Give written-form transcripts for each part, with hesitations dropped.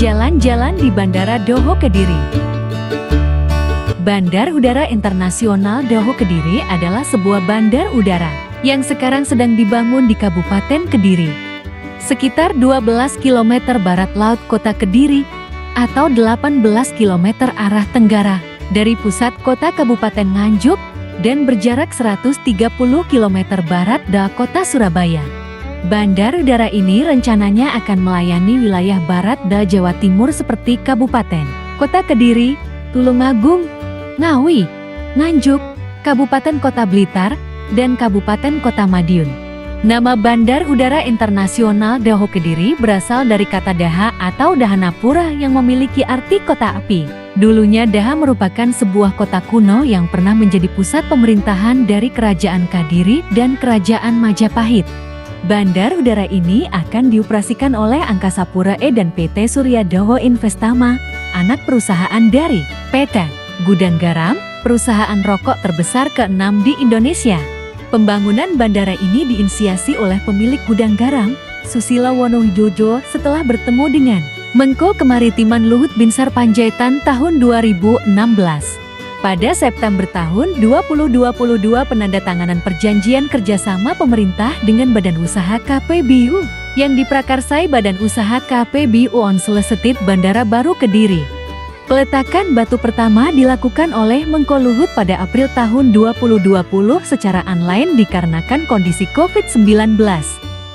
Jalan-jalan di Bandara Doho Kediri. Bandar Udara Internasional Doho Kediri adalah sebuah bandar udara yang sekarang sedang dibangun di Kabupaten Kediri. Sekitar 12 km barat laut kota Kediri atau 18 km arah tenggara dari pusat kota Kabupaten Nganjuk dan berjarak 130 km barat dari kota Surabaya. Bandar udara ini rencananya akan melayani wilayah barat da Jawa Timur seperti Kabupaten Kota Kediri, Tulungagung, Ngawi, Nganjuk, Kabupaten Kota Blitar, dan Kabupaten Kota Madiun. Nama Bandar Udara Internasional Doho Kediri berasal dari kata Daha atau Dahanapura yang memiliki arti kota api. Dulunya Daha merupakan sebuah kota kuno yang pernah menjadi pusat pemerintahan dari Kerajaan Kadiri dan Kerajaan Majapahit. Bandar udara ini akan dioperasikan oleh Angkasa Pura I dan PT Surya Doho Investama, anak perusahaan dari PT Gudang Garam, perusahaan rokok terbesar ke-6 di Indonesia. Pembangunan bandara ini diinisiasi oleh pemilik Gudang Garam, Susilo Wonowidodo setelah bertemu dengan Menko Kemaritiman Luhut Binsar Panjaitan tahun 2016. Pada September tahun 2022 penandatanganan perjanjian kerjasama pemerintah dengan Badan Usaha KPBU yang diprakarsai Badan Usaha KPBU Onsel Setit Bandara Baru Kediri. Peletakan batu pertama dilakukan oleh Menko Luhut pada April tahun 2020 secara online dikarenakan kondisi COVID-19.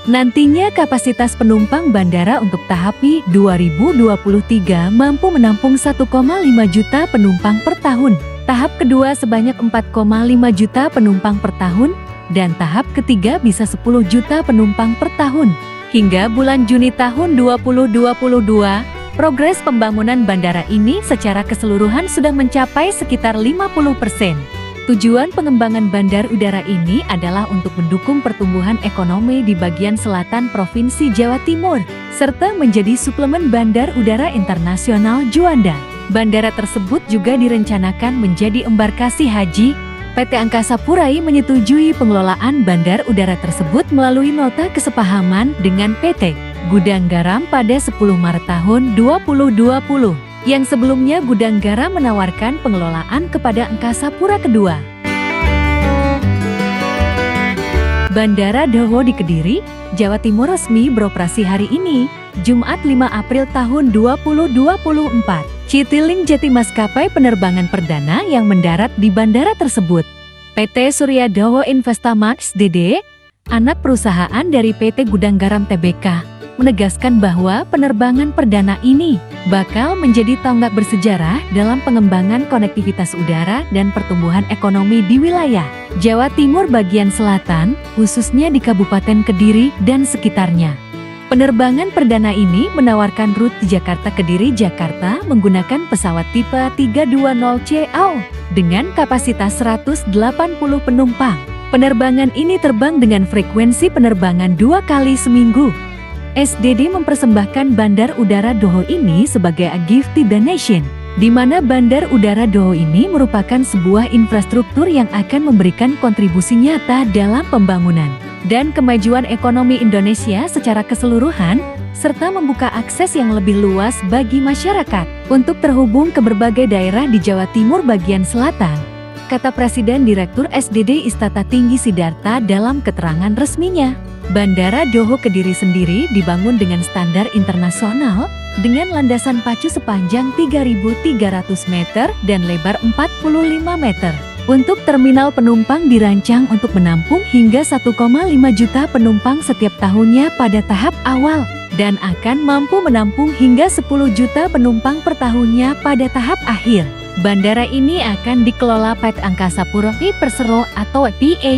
Nantinya kapasitas penumpang bandara untuk tahap I 2023 mampu menampung 1,5 juta penumpang per tahun. Tahap kedua sebanyak 4,5 juta penumpang per tahun, dan tahap ketiga bisa 10 juta penumpang per tahun. Hingga bulan Juni tahun 2022, progres pembangunan bandara ini secara keseluruhan sudah mencapai sekitar 50%. Tujuan pengembangan bandar udara ini adalah untuk mendukung pertumbuhan ekonomi di bagian selatan Provinsi Jawa Timur, serta menjadi suplemen Bandar Udara Internasional Juanda. Bandara tersebut juga direncanakan menjadi embarkasi haji. PT Angkasa Pura I menyetujui pengelolaan bandar udara tersebut melalui nota kesepahaman dengan PT Gudang Garam pada 10 Maret tahun 2020. Yang sebelumnya Gudang Garam menawarkan pengelolaan kepada Angkasa Pura II. Bandara Doho di Kediri, Jawa Timur resmi beroperasi hari ini, Jumat 5 April tahun 2024. Citylink Jati maskapai penerbangan perdana yang mendarat di bandara tersebut. PT Surya Doho Investama (DD), anak perusahaan dari PT Gudang Garam Tbk, menegaskan bahwa penerbangan perdana ini bakal menjadi tonggak bersejarah dalam pengembangan konektivitas udara dan pertumbuhan ekonomi di wilayah Jawa Timur bagian selatan, khususnya di Kabupaten Kediri dan sekitarnya. Penerbangan perdana ini menawarkan rute Jakarta-Kediri-Jakarta menggunakan pesawat tipe 320CAO dengan kapasitas 180 penumpang. Penerbangan ini terbang dengan frekuensi penerbangan 2 kali seminggu. SDD mempersembahkan Bandar Udara Doho ini sebagai a gift to the nation, di mana Bandar Udara Doho ini merupakan sebuah infrastruktur yang akan memberikan kontribusi nyata dalam pembangunan dan kemajuan ekonomi Indonesia secara keseluruhan, serta membuka akses yang lebih luas bagi masyarakat untuk terhubung ke berbagai daerah di Jawa Timur bagian selatan, kata Presiden Direktur SDD Istata Tinggi Sidarta dalam keterangan resminya. Bandara Doho Kediri sendiri dibangun dengan standar internasional dengan landasan pacu sepanjang 3.300 meter dan lebar 45 meter. Untuk terminal penumpang dirancang untuk menampung hingga 1,5 juta penumpang setiap tahunnya pada tahap awal dan akan mampu menampung hingga 10 juta penumpang per tahunnya pada tahap akhir. Bandara ini akan dikelola PT Angkasa Pura I Persero atau PA.